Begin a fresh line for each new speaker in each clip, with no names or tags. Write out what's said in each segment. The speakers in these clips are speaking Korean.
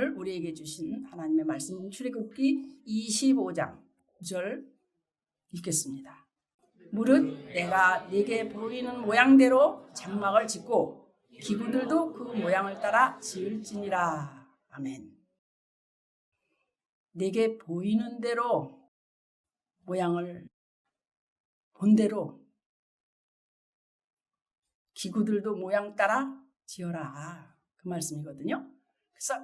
오늘 우리에게 주신 하나님의 말씀 출애굽기 25장 9절 읽겠습니다. 무릇 내가 네게 보이는 모양대로 장막을 짓고 기구들도 그 모양을 따라 지을지니라. 아멘. 네게 보이는 대로 모양을 본 대로 기구들도 모양 따라 지어라. 그 말씀이거든요. 그래서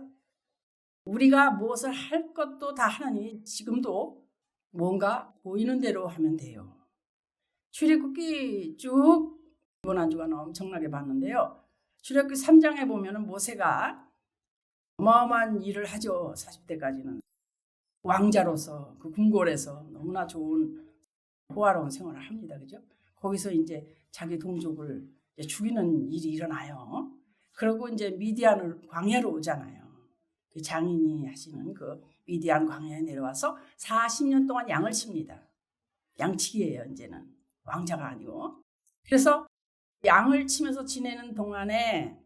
우리가 무엇을 할 것도 다 하나님이 지금도 뭔가 보이는 대로 하면 돼요. 출애굽기 쭉 이번 한 주간 엄청나게 봤는데요. 출애굽기 3장에 보면은 모세가 어마어마한 일을 하죠. 40대까지는 왕자로서 그 궁궐에서 너무나 좋은 호화로운 생활을 합니다. 그죠? 거기서 이제 자기 동족을 죽이는 일이 일어나요. 그리고 이제 미디안 광야로 오잖아요. 그 장인이 하시는 그 미디안 광야에 내려와서 40년 동안 양을 칩니다. 양치기예요. 이제는 왕자가 아니고. 그래서 양을 치면서 지내는 동안에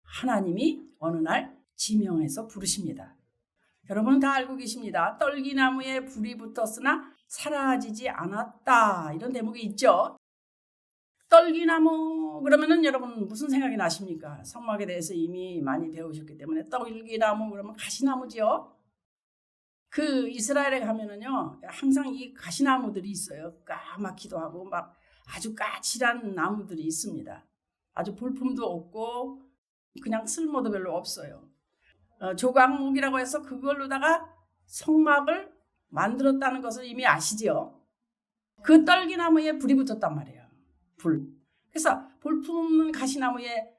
하나님이 어느 날 지명해서 부르십니다. 여러분은 다 알고 계십니다. 떨기나무에 불이 붙었으나 사라지지 않았다. 이런 대목이 있죠. 떨기나무 그러면은 여러분 무슨 생각이 나십니까? 성막에 대해서 이미 많이 배우셨기 때문에 떨기나무 그러면 가시나무죠. 그 이스라엘에 가면은요 항상 이 가시나무들이 있어요. 까맣기도 하고 막 아주 까칠한 나무들이 있습니다. 아주 볼품도 없고 그냥 쓸모도 별로 없어요. 조각목이라고 해서 그걸로다가 성막을 만들었다는 것을 이미 아시죠? 그 떨기나무에 불이 붙었단 말이에요. 불. 그래서 볼품없는 가시나무에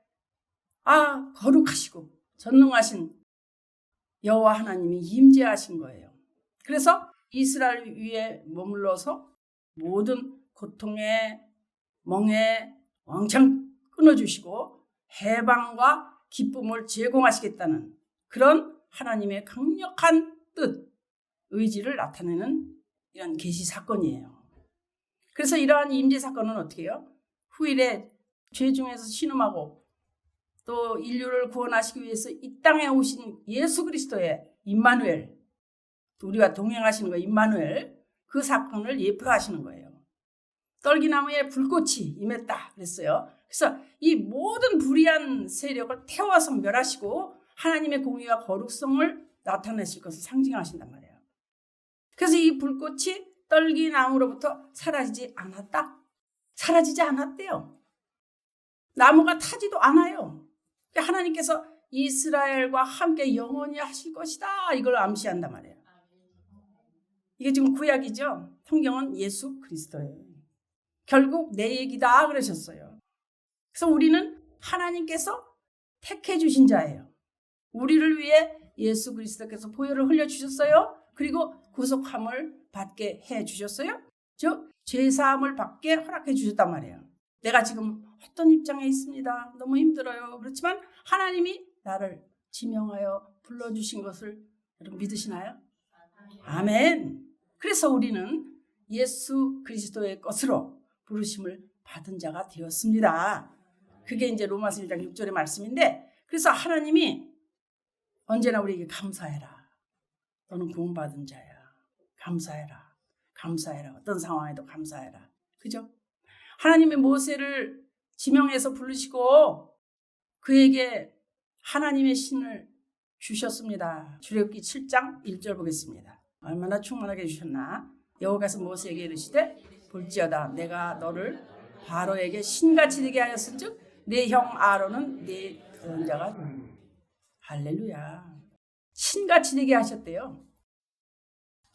거룩하시고 전능하신 여호와 하나님이 임재하신 거예요. 그래서 이스라엘 위에 머물러서 모든 고통의 멍에 왕창 끊어주시고 해방과 기쁨을 제공하시겠다는 그런 하나님의 강력한 뜻, 의지를 나타내는 이런 계시 사건이에요. 그래서 이러한 임재 사건은 어떻게 해요? 후일에 죄 중에서 신음하고 또 인류를 구원하시기 위해서 이 땅에 오신 예수 그리스도의 임마누엘, 우리와 동행하시는 거 임마누엘, 그 사건을 예표하시는 거예요. 떨기나무에 불꽃이 임했다 그랬어요. 그래서 이 모든 불의한 세력을 태워서 멸하시고 하나님의 공의와 거룩성을 나타내실 것을 상징하신단 말이에요. 그래서 이 불꽃이 떨기나무로부터 사라지지 않았다? 사라지지 않았대요. 나무가 타지도 않아요. 하나님께서 이스라엘과 함께 영원히 하실 것이다. 이걸 암시한단 말이에요. 이게 지금 구약이죠. 성경은 예수 그리스도예요. 결국 내 얘기다 그러셨어요. 그래서 우리는 하나님께서 택해 주신 자예요. 우리를 위해 예수 그리스도께서 보혈을 흘려주셨어요. 그리고 구속함을 받게 해주셨어요. 즉 죄사함을 받게 허락해 주셨단 말이에요. 내가 지금 어떤 입장에 있습니다. 너무 힘들어요. 그렇지만 하나님이 나를 지명하여 불러주신 것을 여러분 믿으시나요? 아멘. 그래서 우리는 예수 그리스도의 것으로 부르심을 받은 자가 되었습니다. 그게 이제 로마서 1장 6절의 말씀인데, 그래서 하나님이 언제나 우리에게 감사해라. 너는 구원받은 자야. 감사해라. 감사해라. 어떤 상황에도 감사해라. 그죠? 하나님의 모세를 지명해서 부르시고 그에게 하나님의 신을 주셨습니다. 출애굽기 7장 1절 보겠습니다. 얼마나 충만하게 주셨나? 여호와께서 모세에게 이르시되 볼지어다 내가 너를 바로에게 신같이 되게 하였은즉 내 형 아론은 네 대언자가 되리라. 할렐루야. 신같이 되게 하셨대요.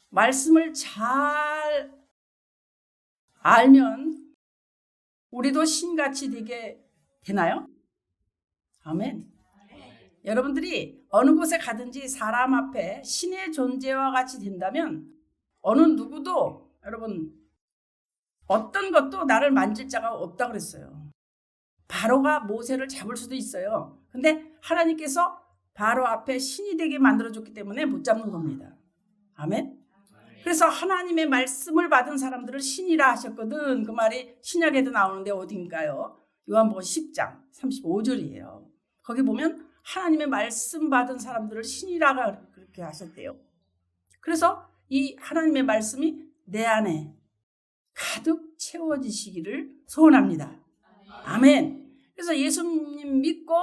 말씀을 잘 알면 우리도 신같이 되게 되나요? 아멘. 여러분들이 어느 곳에 가든지 사람 앞에 신의 존재와 같이 된다면 어느 누구도 여러분 어떤 것도 나를 만질 자가 없다 그랬어요. 바로가 모세를 잡을 수도 있어요. 근데 하나님께서 바로 앞에 신이 되게 만들어줬기 때문에 못 잡는 겁니다. 아멘. 그래서 하나님의 말씀을 받은 사람들을 신이라 하셨거든. 그 말이 신약에도 나오는데 어딘가요? 요한복음 10장 35절이에요. 거기 보면 하나님의 말씀 받은 사람들을 신이라 그렇게 하셨대요. 그래서 이 하나님의 말씀이 내 안에 가득 채워지시기를 소원합니다. 아멘. 그래서 예수님 믿고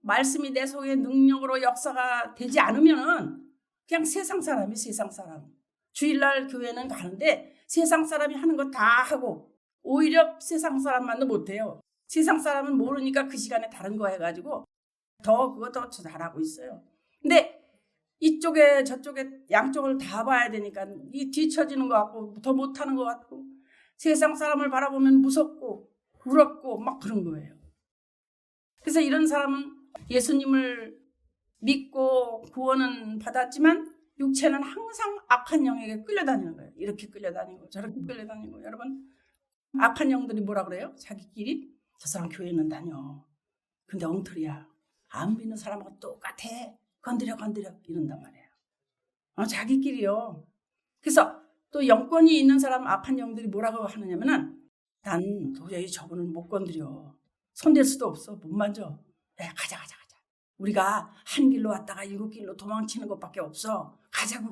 말씀이 내 속에 능력으로 역사가 되지 않으면은 그냥 세상 사람이 세상 사람. 주일날 교회는 가는데 세상 사람이 하는 거 다 하고 오히려 세상 사람만도 못해요. 세상 사람은 모르니까 그 시간에 다른 거 해가지고 그거 더 잘하고 있어요. 근데 이쪽에 저쪽에 양쪽을 다 봐야 되니까 이 뒤처지는 것 같고 더 못하는 것 같고 세상 사람을 바라보면 무섭고 부럽고 막 그런 거예요. 그래서 이런 사람은 예수님을 믿고 구원은 받았지만 육체는 항상 악한 영에게 끌려다니는 거예요. 이렇게 끌려다니고 저렇게 끌려다니고. 여러분, 악한 영들이 뭐라 그래요? 자기끼리 저 사람 교회는 다녀. 근데 엉터리야. 안 믿는 사람하고 똑같아. 건드려 이런단 말이에요. 자기끼리요. 그래서 또 영권이 있는 사람 악한 영들이 뭐라고 하느냐면은 난 도저히 저분을 못 건드려. 손댈 수도 없어. 못 만져. 가자. 우리가 한 길로 왔다가 일곱 길로 도망치는 것밖에 없어.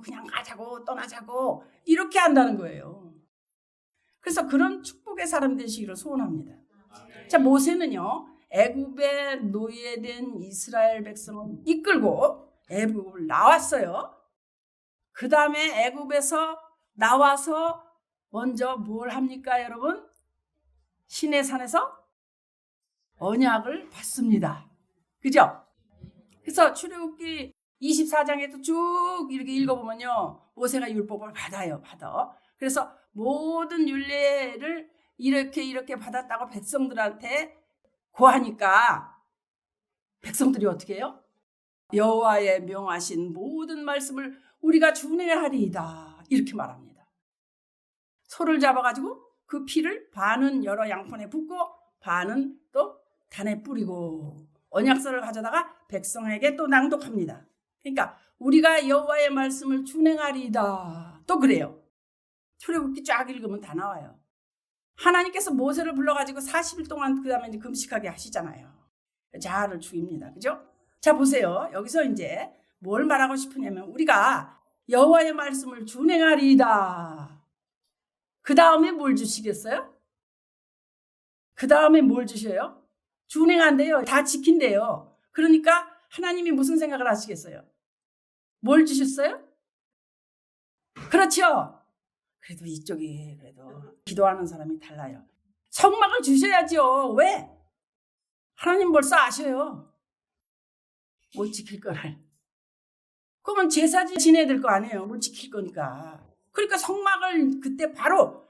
그냥 가자고 떠나자고 이렇게 한다는 거예요. 그래서 그런 축복의 사람 되시기를 소원합니다. 자, 모세는요 애굽에 노예된 이스라엘 백성을 이끌고 애굽을 나왔어요. 그 다음에 애굽에서 나와서 먼저 뭘 합니까, 여러분? 시내산에서 언약을 받습니다. 그죠? 그래서 출애굽기 24장에도 쭉 이렇게 읽어보면요, 모세가 율법을 받아. 그래서 모든 율례를 이렇게 받았다고 백성들한테 고하니까 백성들이 어떻게 해요? 여호와의 명하신 모든 말씀을 우리가 준행하리이다 이렇게 말합니다. 소를 잡아가지고 그 피를 반은 여러 양푼에 붓고 반은 또 단에 뿌리고 언약서를 가져다가 백성에게 또 낭독합니다. 그러니까 우리가 여호와의 말씀을 준행하리이다 또 그래요. 출애굽기 쫙 읽으면 다 나와요. 하나님께서 모세를 불러가지고 40일 동안 그 다음에 금식하게 하시잖아요. 자아를 죽입니다. 그죠? 자, 보세요. 여기서 이제 뭘 말하고 싶으냐면 우리가 여호와의 말씀을 준행하리이다. 그 다음에 뭘 주시겠어요? 그 다음에 뭘 주셔요? 준행한대요. 다 지킨대요. 그러니까 하나님이 무슨 생각을 하시겠어요? 뭘 주셨어요? 그렇죠. 그래도 이쪽이 그래도 기도하는 사람이 달라요. 성막을 주셔야죠. 왜? 하나님 벌써 아셔요. 못 지킬 거를. 그러면 제사 지내야 될 거 아니에요. 못 지킬 거니까. 그러니까 성막을 그때 바로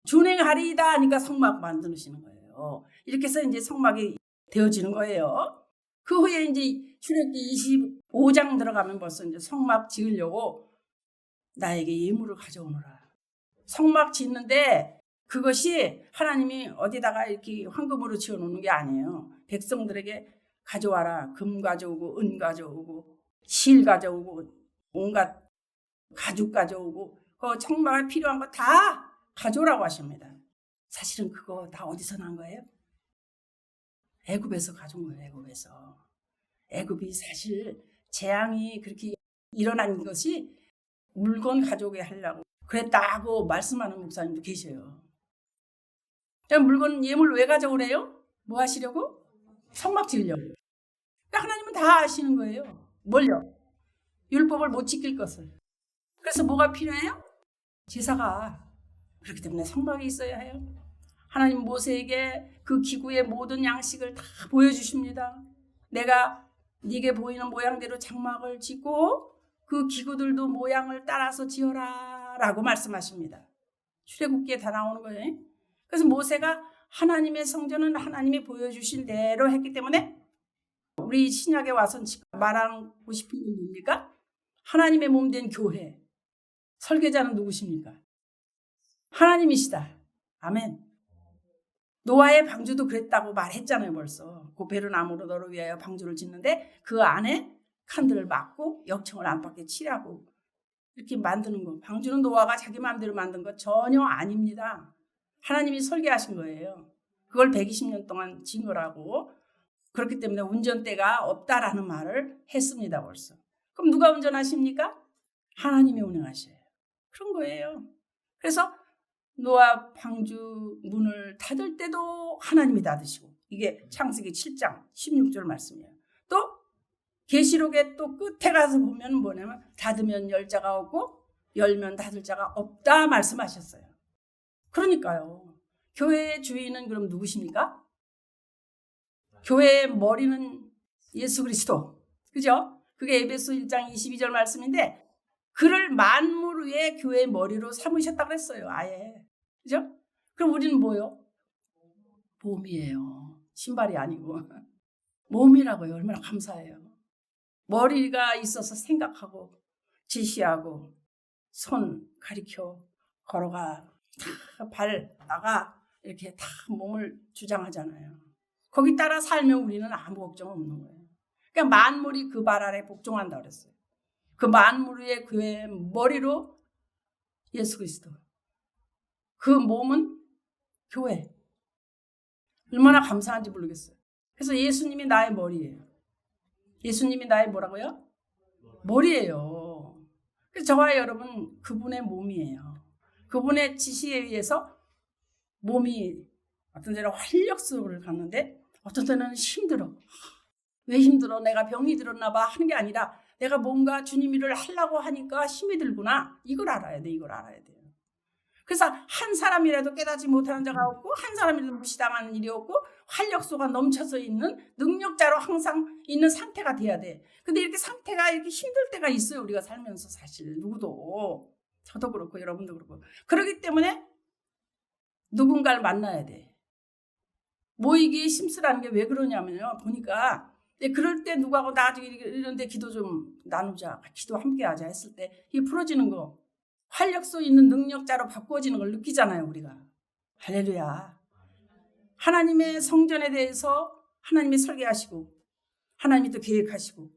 준행하리이다 하니까 성막 만드시는 거예요. 이렇게 해서 이제 성막이 되어지는 거예요. 그 후에 이제 출애굽기 25장 들어가면 벌써 이제 성막 지으려고 나에게 예물을 가져오너라. 성막 짓는데 그것이 하나님이 어디다가 이렇게 황금으로 지어놓는 게 아니에요. 백성들에게 가져와라. 금 가져오고 은 가져오고 실 가져오고 온갖 가죽 가져오고 그 성막에 필요한 거 다 가져오라고 하십니다. 사실은 그거 다 어디서 난 거예요? 애굽에서 가져온 거예요. 애굽에서. 애굽이 사실 재앙이 그렇게 일어난 것이 물건 가져오게 하려고 그랬다고 말씀하는 목사님도 계셔요. 물건 예물 왜 가져오래요? 뭐 하시려고? 성막 지으려고. 그러니까 하나님은 다 아시는 거예요. 뭘요? 율법을 못 지킬 것을. 그래서 뭐가 필요해요? 제사가. 그렇기 때문에 성막이 있어야 해요. 하나님 모세에게 그 기구의 모든 양식을 다 보여주십니다. 내가 네게 보이는 모양대로 장막을 짓고 그 기구들도 모양을 따라서 지어라 라고 말씀하십니다. 출애굽기에 다 나오는 거예요. 그래서 모세가 하나님의 성전은 하나님이 보여주신 대로 했기 때문에 우리 신약에 와서 말하고 싶은 게 뭡니까? 하나님의 몸 된 교회. 설계자는 누구십니까? 하나님이시다. 아멘. 노아의 방주도 그랬다고 말했잖아요. 벌써. 그 베르나무로 너를 위하여 방주를 짓는데 그 안에 칸들을 막고 역청을 안팎에 칠하고 이렇게 만드는 거. 방주는 노아가 자기 마음대로 만든 거 전혀 아닙니다. 하나님이 설계하신 거예요. 그걸 120년 동안 지은 거라고 그렇기 때문에 운전대가 없다라는 말을 했습니다, 벌써. 그럼 누가 운전하십니까? 하나님이 운행하셔요. 그런 거예요. 그래서 노아 방주 문을 닫을 때도 하나님이 닫으시고, 이게 창세기 7장 16절 말씀이에요. 또 계시록의 또 끝에 가서 보면 뭐냐면 닫으면 열 자가 없고 열면 닫을 자가 없다 말씀하셨어요. 그러니까요. 교회의 주인은 그럼 누구십니까? 교회의 머리는 예수 그리스도. 그죠? 그게 에베소 1장 22절 말씀인데, 그를 만물 위에 교회의 머리로 삼으셨다고 그랬어요. 아예. 그죠? 그럼 우리는 뭐요? 몸이에요. 신발이 아니고. 몸이라고요. 얼마나 감사해요. 머리가 있어서 생각하고 지시하고 손 가리켜 걸어가 발 나가 이렇게 다 몸을 주장하잖아요. 거기 따라 살면 우리는 아무 걱정 없는 거예요. 그러니까 만물이 그 발 아래 복종한다 그랬어요. 그 만물 위의 교회의 머리로 예수 그리스도. 그 몸은 교회. 얼마나 감사한지 모르겠어요. 그래서 예수님이 나의 머리예요. 예수님이 나의 뭐라고요? 머리예요. 그래서 저와 여러분 그분의 몸이에요. 그분의 지시에 의해서 몸이 어떤 때는 활력소를 갖는데 어떤 때는 힘들어. 왜 힘들어? 내가 병이 들었나 봐 하는 게 아니라 내가 뭔가 주님 일을 하려고 하니까 힘이 들구나. 이걸 알아야 돼. 이걸 알아야 돼요. 그래서 한 사람이라도 깨닫지 못하는 자가 없고 한 사람이라도 무시당하는 일이 없고 활력소가 넘쳐서 있는 능력자로 항상 있는 상태가 돼야 돼. 근데 이렇게 상태가 이렇게 힘들 때가 있어요. 우리가 살면서 사실 누구도. 저도 그렇고 여러분도 그렇고. 그렇기 때문에 누군가를 만나야 돼. 모이기에 심쓰라는 게 왜 그러냐면요. 보니까 그럴 때 누구하고 나중에 이런데 기도 좀 나누자. 기도 함께 하자 했을 때 이게 풀어지는 거. 활력소 있는 능력자로 바꾸어지는 걸 느끼잖아요, 우리가. 할렐루야. 하나님의 성전에 대해서 하나님이 설계하시고 하나님이 또 계획하시고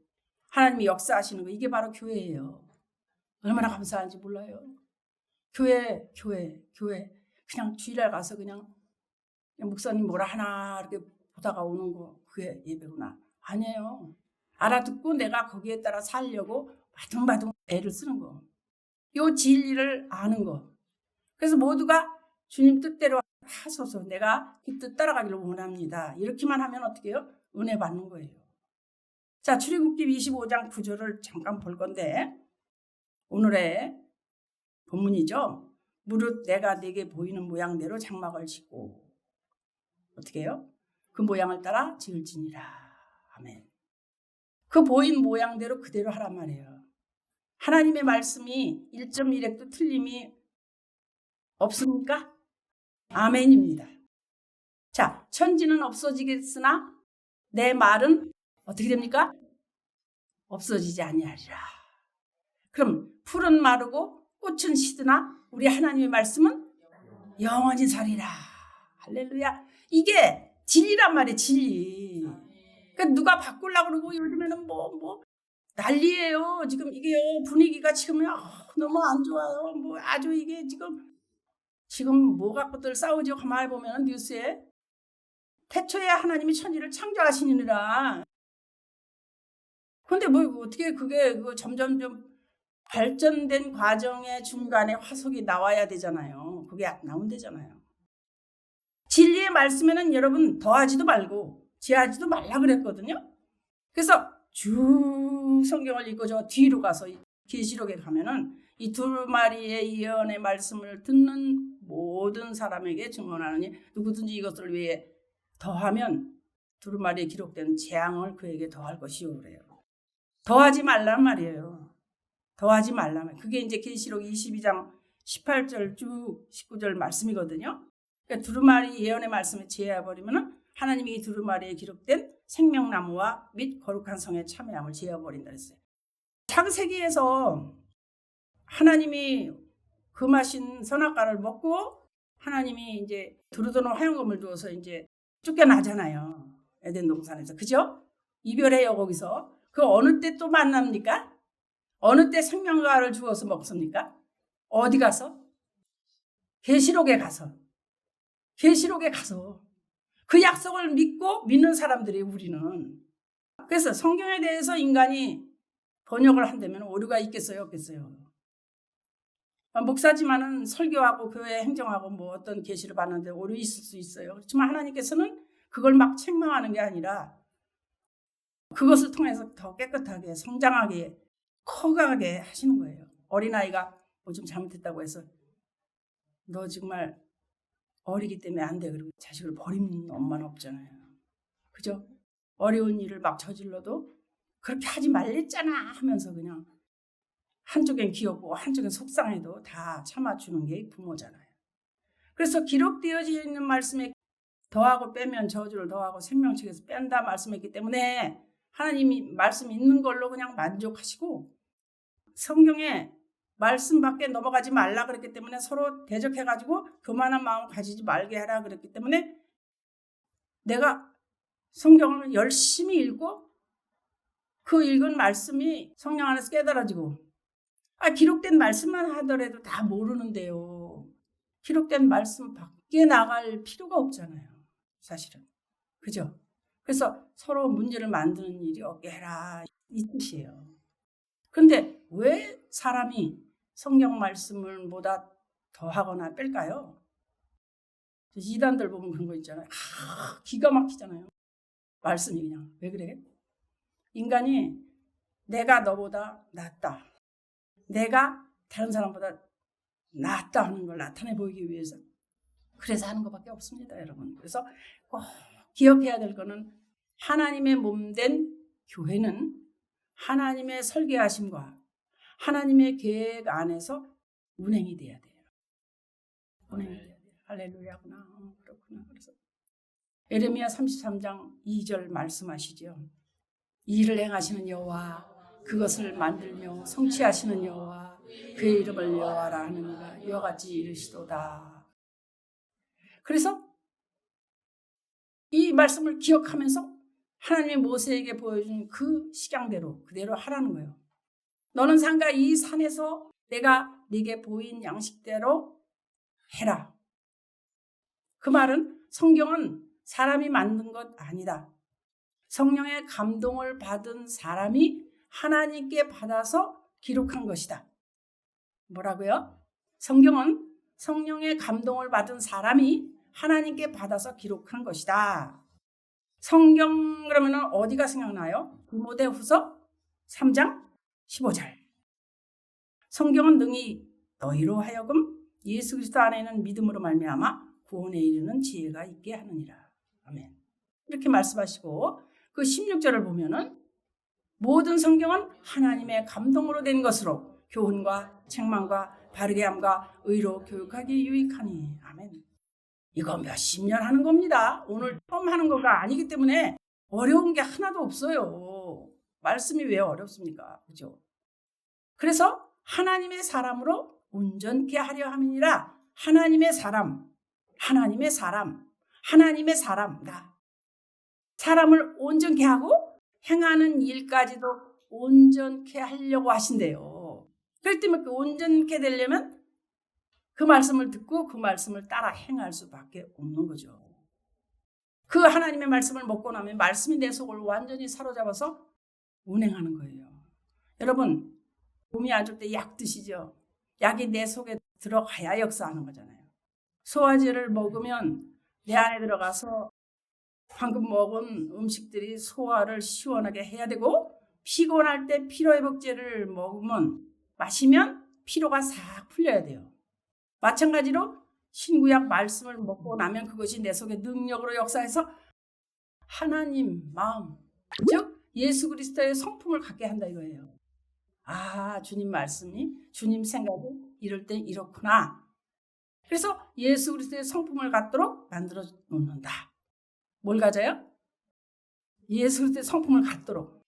하나님이 역사하시는 거, 이게 바로 교회예요. 얼마나 감사한지 몰라요. 교회. 그냥 주일날 가서 그냥 목사님 뭐라 하나 이렇게 보다가 오는 거, 그게 예배구나. 아니에요. 알아듣고 내가 거기에 따라 살려고 바둥바둥 애를 쓰는 거. 요 진리를 아는 거. 그래서 모두가 주님 뜻대로 하소서, 내가 그 뜻 따라가기를 원합니다. 이렇게만 하면 어떻게 해요? 은혜 받는 거예요. 자, 출애굽기 25장 9절을 잠깐 볼 건데, 오늘의 본문이죠. 무릇 내가 네게 보이는 모양대로 장막을 짓고 어떻게 해요? 그 모양을 따라 지을지니라. 아멘. 그 보인 모양대로 그대로 하란 말이에요. 하나님의 말씀이 1.1획도 틀림이 없습니까? 아멘입니다. 자, 천지는 없어지겠으나 내 말은 어떻게 됩니까? 없어지지 아니하리라. 그럼 풀은 마르고 꽃은 시드나 우리 하나님의 말씀은 영원히 살리라. 할렐루야. 이게 진리란 말이에요. 진리. 그러니까 누가 바꾸려고 그러고 요즘에는 뭐 난리예요. 지금 이게요, 분위기가 지금 너무 안 좋아요. 뭐 아주 이게 지금 뭐 갖고들 싸우죠. 가만히 보면 뉴스에 태초에 하나님이 천지를 창조하시니라. 근데 뭐 어떻게 그게 점점점 발전된 과정의 중간에 화석이 나와야 되잖아요. 그게 안 나온대잖아요. 진리의 말씀에는 여러분 더하지도 말고 제하지도 말라 그랬거든요. 그래서 쭉 성경을 읽고 저 뒤로 가서 계시록에 가면은 이 두루마리의 예언의 말씀을 듣는 모든 사람에게 증언하느니 누구든지 이것을 위해 더하면 두루마리에 기록된 재앙을 그에게 더할 것이요 그래요. 더하지 말란 말이에요. 더하지 말라면 그게 이제 계시록 22장 18절 쭉 19절 말씀이거든요. 그러니까 두루마리 예언의 말씀을 제해버리면은 하나님이 이 두루마리에 기록된 생명나무와 및 거룩한 성의 참여함을 제어버린다 그랬어요. 창세기에서 하나님이 금하신 선악과를 먹고 하나님이 이제 두루도는 화용검을 두어서 이제 쫓겨나잖아요. 에덴 동산에서. 그죠? 이별해요, 거기서. 그 어느 때 또 만납니까? 어느 때 생명과를 주어서 먹습니까? 어디 가서? 계시록에 가서. 계시록에 가서. 그 약속을 믿고 믿는 사람들이 우리는. 그래서 성경에 대해서 인간이 번역을 한다면 오류가 있겠어요, 없겠어요? 목사지만은 설교하고 교회 행정하고 뭐 어떤 계시를 받는데 오류 있을 수 있어요. 그렇지만 하나님께서는 그걸 막 책망하는 게 아니라 그것을 통해서 더 깨끗하게 성장하게 커가게 하시는 거예요. 어린아이가 뭐 좀 잘못했다고 해서 너 정말 어리기 때문에 안 돼. 그리고 자식을 버리는 엄마는 없잖아요. 그죠? 어려운 일을 막 저질러도 그렇게 하지 말랬잖아 하면서 그냥 한쪽엔 귀엽고 한쪽엔 속상해도 다 참아주는 게 부모잖아요. 그래서 기록되어져 있는 말씀에 더하고 빼면 저주를 더하고 생명책에서 뺀다 말씀했기 때문에 하나님이 말씀 있는 걸로 그냥 만족하시고 성경에 말씀 밖에 넘어가지 말라 그랬기 때문에 서로 대적해가지고 교만한 마음 가지지 말게 하라 그랬기 때문에 내가 성경을 열심히 읽고 그 읽은 말씀이 성령 안에서 깨달아지고 기록된 말씀만 하더라도 다 모르는데요. 기록된 말씀 밖에 나갈 필요가 없잖아요. 사실은. 그죠? 그래서 서로 문제를 만드는 일이 없게 해라. 이 뜻이에요. 그런데 왜 사람이 성경 말씀을 보다 더하거나 뺄까요? 이단들 보면 그런 거 있잖아요. 기가 막히잖아요. 말씀이 그냥. 왜 그래? 인간이 내가 너보다 낫다. 내가 다른 사람보다 낫다 하는 걸 나타내 보이기 위해서 그래서 하는 것밖에 없습니다, 여러분. 그래서 꼭 기억해야 될 거는 하나님의 몸된 교회는 하나님의 설계하심과 하나님의 계획 안에서 운행이 돼야 돼요. 운행이 돼야 돼요. 할렐루야구나. 그렇구나. 그래서 예레미야 33장 2절 말씀하시죠. 이 일을 행하시는 여호와 그것을 만들며 성취하시는 여호와 그의 이름을 여호와라 하느니가 이와 같이 이르시도다. 그래서 이 말씀을 기억하면서 하나님이 모세에게 보여준 그 식양대로 그대로 하라는 거예요. 너는 상가 이 산에서 내가 네게 보인 양식대로 해라. 그 말은 성경은 사람이 만든 것 아니다. 성령의 감동을 받은 사람이 하나님께 받아서 기록한 것이다. 뭐라고요? 성경은 성령의 감동을 받은 사람이 하나님께 받아서 기록한 것이다. 성경 그러면 어디가 생각나요? 디모데후서 3장 15절. 성경은 능히 너희로 하여금 예수 그리스도 안에 있는 믿음으로 말미암아 구원에 이르는 지혜가 있게 하느니라. 아멘. 이렇게 말씀하시고 그 16절을 보면은 모든 성경은 하나님의 감동으로 된 것으로 교훈과 책망과 바르게 함과 의로 교육하기 유익하니. 아멘. 이거 몇십 년 하는 겁니다. 오늘 처음 하는 거가 아니기 때문에 어려운 게 하나도 없어요. 말씀이 왜 어렵습니까? 그죠? 그래서 하나님의 사람으로 온전케 하려 함이니라. 하나님의 사람, 하나님의 사람, 하나님의 사람, 나. 사람을 온전케 하고 행하는 일까지도 온전케 하려고 하신대요. 그렇기 때문에 그 온전케 되려면 그 말씀을 듣고 그 말씀을 따라 행할 수밖에 없는 거죠. 그 하나님의 말씀을 먹고 나면 말씀이 내 속을 완전히 사로잡아서 운행하는 거예요. 여러분, 몸이 안 좋을 때 약 드시죠? 약이 내 속에 들어가야 역사하는 거잖아요. 소화제를 먹으면 내 안에 들어가서 방금 먹은 음식들이 소화를 시원하게 해야 되고 피곤할 때 피로회복제를 마시면 피로가 싹 풀려야 돼요. 마찬가지로 신구약 말씀을 먹고 나면 그것이 내 속에 능력으로 역사해서 하나님 마음, 즉 예수 그리스도의 성품을 갖게 한다 이거예요. 주님 말씀이 주님 생각이 이럴 때 이렇구나. 그래서 예수 그리스도의 성품을 갖도록 만들어 놓는다. 뭘 가져요? 예수 그리스도의 성품을 갖도록.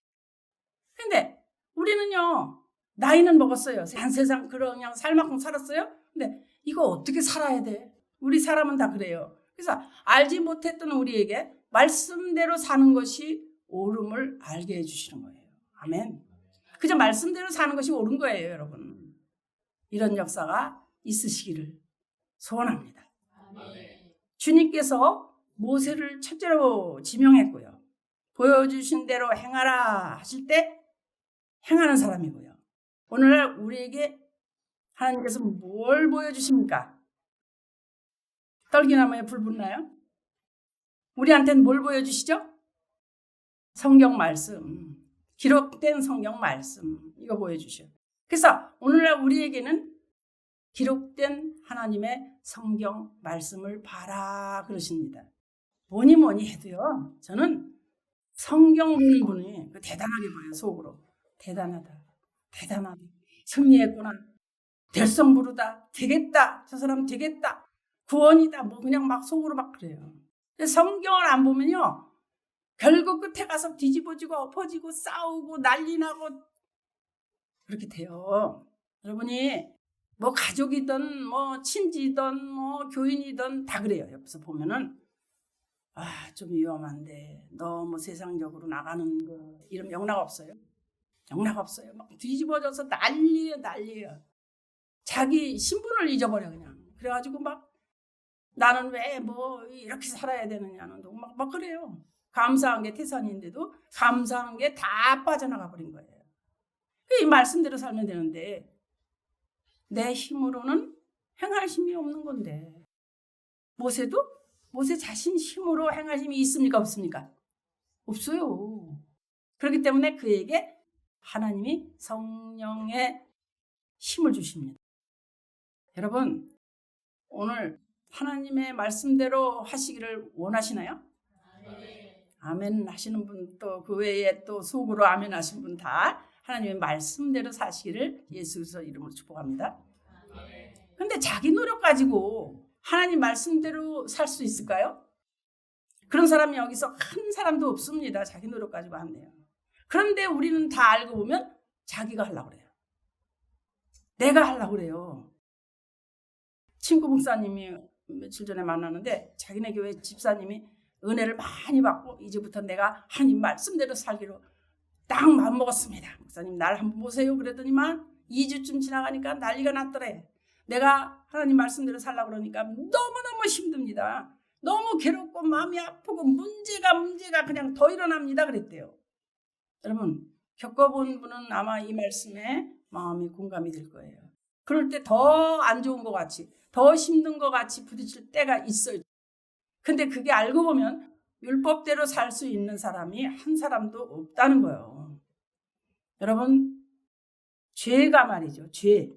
근데 우리는요, 나이는 먹었어요. 한 세상 그냥 살 만큼 살았어요. 근데 이거 어떻게 살아야 돼? 우리 사람은 다 그래요. 그래서 알지 못했던 우리에게 말씀대로 사는 것이 옳음을 알게 해주시는 거예요. 아멘. 그저 말씀대로 사는 것이 옳은 거예요, 여러분. 이런 역사가 있으시기를 소원합니다. 아멘. 주님께서 모세를 첫째로 지명했고요. 보여주신 대로 행하라 하실 때 행하는 사람이고요. 오늘날 우리에게 하나님께서 뭘 보여주십니까? 떨기나무에 불 붙나요? 우리한테는 뭘 보여주시죠? 성경 말씀, 기록된 성경 말씀, 이거 보여주셔. 그래서 오늘날 우리에게는 기록된 하나님의 성경 말씀을 봐라 그러십니다. 뭐니 해도요, 저는 성경 보는 분이 대단하게 보여요. 속으로 대단하다, 승리했구나, 될성부르다, 되겠다, 저 사람 되겠다, 구원이다, 뭐 그냥 막 속으로 막 그래요. 성경을 안 보면요, 결국 끝에 가서 뒤집어지고 엎어지고 싸우고 난리 나고 그렇게 돼요. 여러분이 뭐 가족이든 뭐 친지든 뭐 교인이든 다 그래요. 옆에서 보면은 좀 위험한데 너무 세상적으로 나가는 거 이런 영락 없어요. 영락 없어요. 막 뒤집어져서 난리예요. 자기 신분을 잊어버려 그냥. 그래가지고 막 나는 왜 뭐 이렇게 살아야 되느냐는 막 그래요. 감사한 게 태산인데도 감사한 게 다 빠져나가 버린 거예요. 이 말씀대로 살면 되는데 내 힘으로는 행할 힘이 없는 건데 모세 자신 힘으로 행할 힘이 있습니까? 없습니까? 없어요. 그렇기 때문에 그에게 하나님이 성령의 힘을 주십니다. 여러분 오늘 하나님의 말씀대로 하시기를 원하시나요? 아멘 하시는 분 또 그 외에 또 속으로 아멘 하신 분 다 하나님의 말씀대로 사시기를 예수 그리스도 이름으로 축복합니다. 근데 자기 노력 가지고 하나님 말씀대로 살 수 있을까요? 그런 사람이 여기서 한 사람도 없습니다. 자기 노력 가지고 한대요. 그런데 우리는 다 알고 보면 자기가 하려고 그래요. 내가 하려고 그래요. 친구 목사님이 며칠 전에 만났는데 자기네 교회 집사님이 은혜를 많이 받고 이제부터 내가 하나님 말씀대로 살기로 딱 마음먹었습니다. 목사님 날 한번 보세요. 그랬더니만 2주쯤 지나가니까 난리가 났더래. 내가 하나님 말씀대로 살려고 그러니까 너무너무 힘듭니다. 너무 괴롭고 마음이 아프고 문제가 그냥 더 일어납니다. 그랬대요. 여러분 겪어본 분은 아마 이 말씀에 마음이 공감이 될 거예요. 그럴 때 더 안 좋은 것 같이 더 힘든 것 같이 부딪힐 때가 있어요. 근데 그게 알고 보면 율법대로 살 수 있는 사람이 한 사람도 없다는 거예요. 여러분 죄가 말이죠. 죄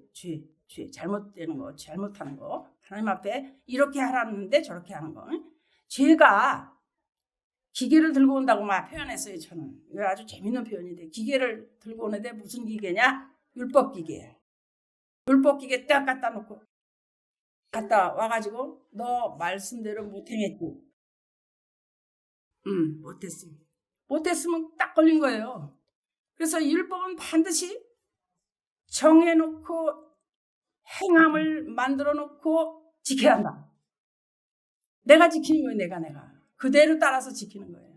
잘못되는 거 잘못하는 거 하나님 앞에 이렇게 하라는데 저렇게 하는 거 죄가 기계를 들고 온다고 막 표현했어요. 저는 이거 아주 재밌는 표현인데 기계를 들고 오는데 무슨 기계냐? 율법 기계. 율법 기계 딱 갖다 놓고 갔다 와가지고 너 말씀대로 못 행했고 못했으면 딱 걸린 거예요. 그래서 율법은 반드시 정해놓고 행함을 만들어 놓고 지켜야 한다. 내가 지키는 거예요. 내가 그대로 따라서 지키는 거예요.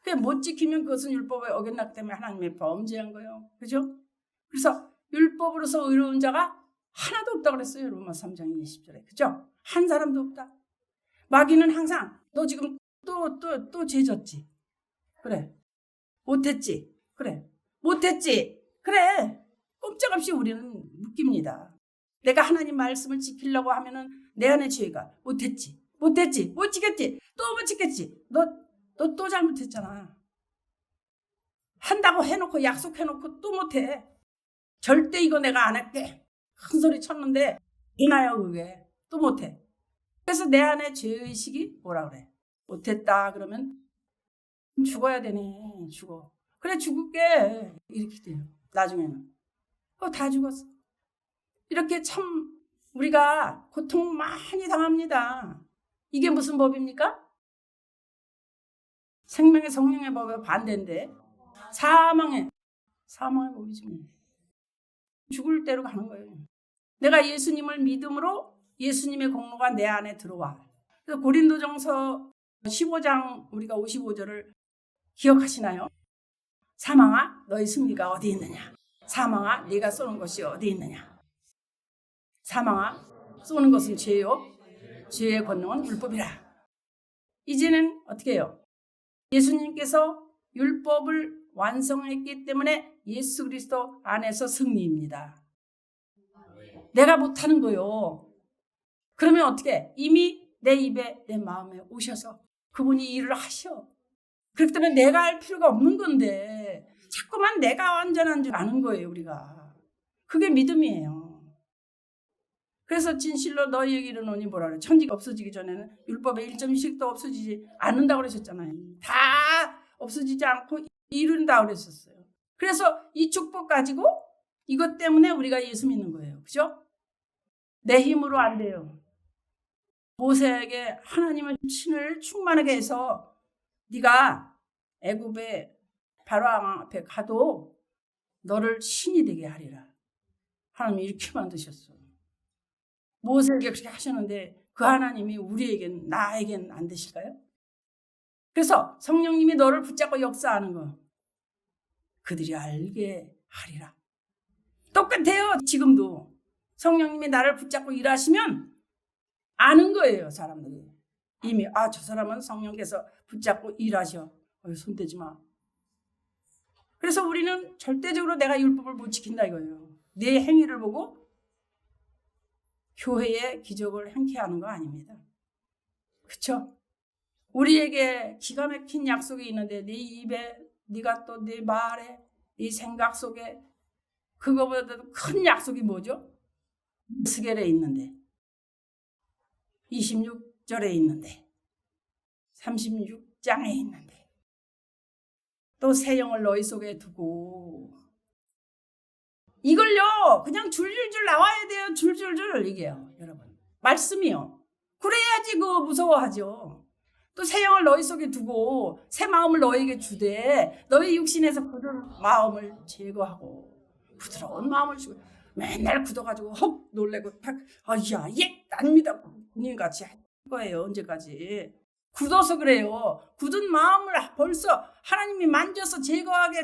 그게 못 지키면 그것은 율법에 어겼기 때문에 하나님의 범죄한 거예요. 그죠? 그래서 율법으로서 의로운 자가 하나도 없다 그랬어요. 로마 3장 20절에. 그죠? 한 사람도 없다. 마귀는 항상 너 지금 또 죄졌지. 그래. 못했지. 그래. 못했지. 그래. 꼼짝없이 우리는 묶입니다. 내가 하나님 말씀을 지키려고 하면은 내 안에 죄가 못했지. 못 지켰지. 또 못 지켰지. 너 또 잘못했잖아. 한다고 해놓고 약속해놓고 또 못해. 절대 이거 내가 안 할게. 큰 소리 쳤는데 되나요 그게. 또 못해. 그래서 내 안에 죄의식이 뭐라 그래. 못했다 그러면 죽어야 되네. 죽어. 그래 죽을게. 이렇게 돼요. 나중에는. 다 죽었어. 이렇게 참 우리가 고통 많이 당합니다. 이게 무슨 법입니까? 생명의 성령의 법에 반대인데 사망의 법이지. 죽을 대로 가는 거예요. 내가 예수님을 믿음으로 예수님의 공로가 내 안에 들어와. 그래서 고린도전서 15장 우리가 55절을 기억하시나요? 사망아 너의 승리가 어디 있느냐? 사망아 네가 쏘는 것이 어디 있느냐? 사망아 쏘는 것은 죄요. 죄의 권능은 율법이라. 이제는 어떻게 해요? 예수님께서 율법을 완성했기 때문에 예수 그리스도 안에서 승리입니다. 내가 못하는 거요. 그러면 어떻게? 이미 내 입에 내 마음에 오셔서 그분이 일을 하셔. 그렇기 때문에 내가 할 필요가 없는 건데 자꾸만 내가 완전한 줄 아는 거예요, 우리가. 그게 믿음이에요. 그래서 진실로 너희에게 이르노니 뭐라 그래? 천지가 없어지기 전에는 율법의 1.1씩도 없어지지 않는다고 그러셨잖아요. 다 없어지지 않고 이룬다고 그랬었어요. 그래서 이 축복 가지고 이것 때문에 우리가 예수 믿는 거예요. 그죠? 내 힘으로 안 돼요. 모세에게 하나님의 신을 충만하게 해서 네가 애굽의 바로왕 앞에 가도 너를 신이 되게 하리라. 하나님이 이렇게 만드셨어. 모세에게 그렇게 하셨는데 그 하나님이 우리에겐 나에겐 안 되실까요? 그래서 성령님이 너를 붙잡고 역사하는 거 그들이 알게 하리라. 똑같아요. 지금도 성령님이 나를 붙잡고 일하시면 아는 거예요. 사람들이 이미 저 사람은 성령께서 붙잡고 일하셔. 손대지 마. 그래서 우리는 절대적으로 내가 율법을 못 지킨다 이거예요. 내 행위를 보고 교회의 기적을 행케하는 거 아닙니다. 그렇죠? 우리에게 기가 막힌 약속이 있는데 네 입에 네가 또 네 말에 네 생각 속에 그거보다도 큰 약속이 뭐죠? 스겔에 있는데 26절에 있는데 36장에 있는데 또 새 영을 너희 속에 두고 이걸요 그냥 줄줄줄 나와야 돼요. 줄줄줄 이게요. 여러분 말씀이요. 그래야지 그 무서워하죠. 또 새 영을 너희 속에 두고 새 마음을 너희에게 주되 너희 육신에서 굳은 마음을 제거하고 부드러운 마음을 주고 맨날 굳어가지고 헉 놀래고 탁 아야 예 아닙니다. 군인같이 할 거예요. 언제까지 굳어서 그래요. 굳은 마음을 벌써 하나님이 만져서 제거하게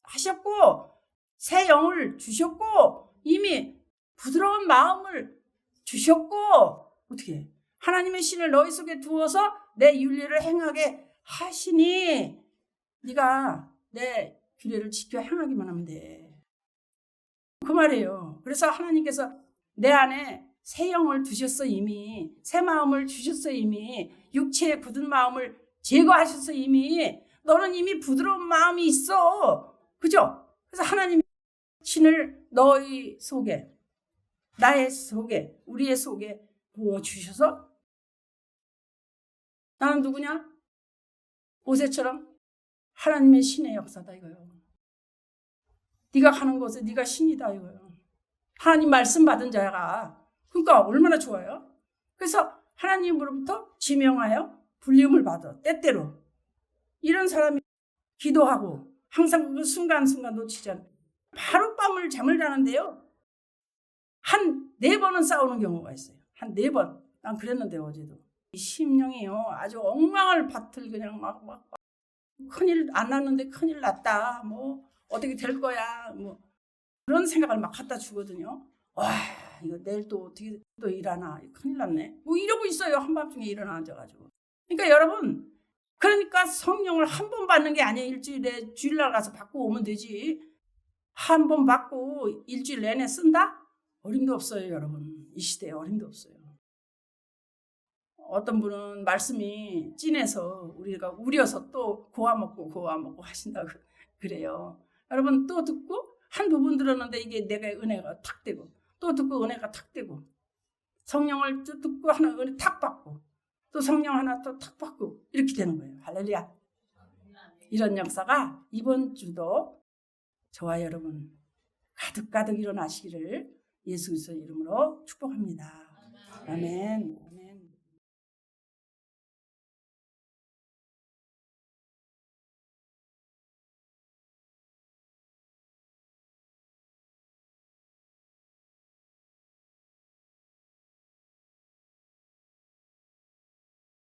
하셨고 새 영을 주셨고 이미 부드러운 마음을 주셨고 어떻게 하나님의 신을 너희 속에 두어서 내 윤리를 행하게 하시니 네가 내 규례를 지켜 행하기만 하면 돼. 그 말이에요. 그래서 하나님께서 내 안에 새 영을 두셨어 이미. 새 마음을 주셨어 이미. 육체의 굳은 마음을 제거하셨어 이미. 너는 이미 부드러운 마음이 있어. 그죠? 그래서 하나님이 신을 너희 속에 나의 속에 우리의 속에 부어주셔서 나는 누구냐? 모세처럼 하나님의 신의 역사다 이거예요. 네가 가는 곳에 네가 신이다 이거예요. 하나님 말씀 받은 자가 그러니까 얼마나 좋아요. 그래서 하나님으로부터 지명하여 불림을 받아 때때로 이런 사람이 기도하고 항상 그 순간순간 놓치지 않아요. 하룻밤을 잠을 자는데요. 한 4번은 싸우는 경우가 있어요. 한 4번. 난 그랬는데 어제도. 심령이요. 아주 엉망을 밭을 그냥 막 큰일 안 났는데 큰일 났다. 뭐 어떻게 될 거야. 뭐 그런 생각을 막 갖다 주거든요. 와 이거 내일 또 어떻게 또 일하나. 큰일 났네. 뭐 이러고 있어요. 한밤중에 일어나 앉아가지고. 그러니까 여러분 그러니까 성령을 한 번 받는 게 아니에요. 일주일에 주일날 가서 받고 오면 되지. 한 번 받고 일주일 내내 쓴다? 어림도 없어요, 여러분. 이 시대에 어림도 없어요. 어떤 분은 말씀이 찐해서 우리가 우려서 또 고아먹고 하신다고 그래요. 여러분 또 듣고 한 두 번 들었는데 이게 내가 은혜가 탁 되고 또 듣고 은혜가 탁 되고 성령을 또 듣고 하나 은혜 탁 받고 또 성령 하나 또 탁 받고 이렇게 되는 거예요. 할렐루야. 이런 역사가 이번 주도 저와 여러분 가득가득 일어나시기를 예수 그리스도의 이름으로 축복합니다. 아멘.